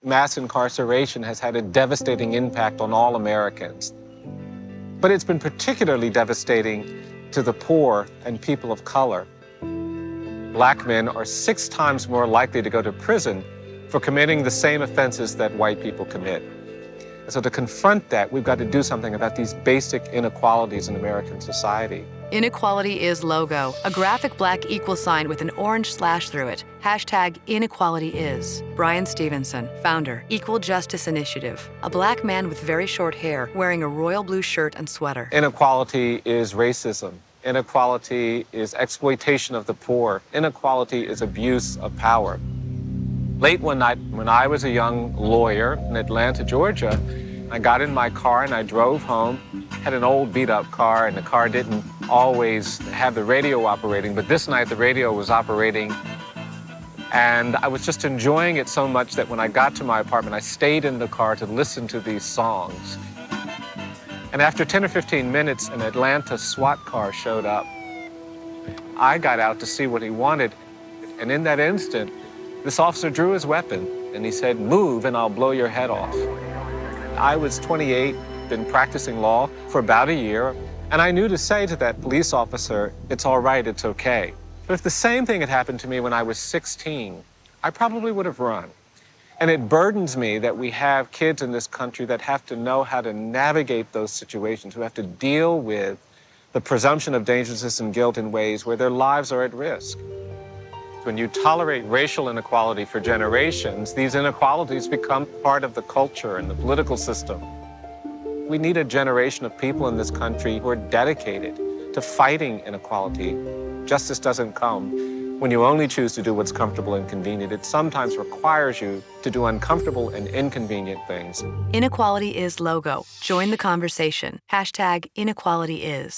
mass incarceration has had a devastating impact on all Americans. But it's been particularly devastating to the poor and people of color. Black men are 6 times more likely to go to prison for committing the same offenses that white people commit. And so to confront that, we've got to do something about these basic inequalities in American society. Inequality is logo, a graphic black equal sign with an orange slash through it. Hashtag inequality is. Brian Stevenson, founder, Equal Justice Initiative. A black man with very short hair wearing a royal blue shirt and sweater. Inequality is racism. Inequality is exploitation of the poor. Inequality is abuse of power. Late one night, when I was a young lawyer in Atlanta, Georgia, I got in my car and I drove home. Had an old beat-up car, and the car didn't always have the radio operating, but this night the radio was operating, and I was just enjoying it so much that when I got to my apartment, I stayed in the car to listen to these songs. And after 10 or 15 minutes, an Atlanta SWAT car showed up. I got out to see what he wanted, and in that instant, this officer drew his weapon, and he said, "Move, and I'll blow your head off." I was 28, been practicing law for about a year, and I knew to say to that police officer, "It's all right, it's okay." But if the same thing had happened to me when I was 16, I probably would have run. And it burdens me that we have kids in this country that have to know how to navigate those situations, who have to deal with the presumption of dangerousness and guilt in ways where their lives are at risk. When you tolerate racial inequality for generations, these inequalities become part of the culture and the political system. We need a generation of people in this country who are dedicated to fighting inequality. Justice doesn't come when you only choose to do what's comfortable and convenient. It sometimes requires you to do uncomfortable and inconvenient things. Inequality is logo. Join the conversation. Hashtag inequality is.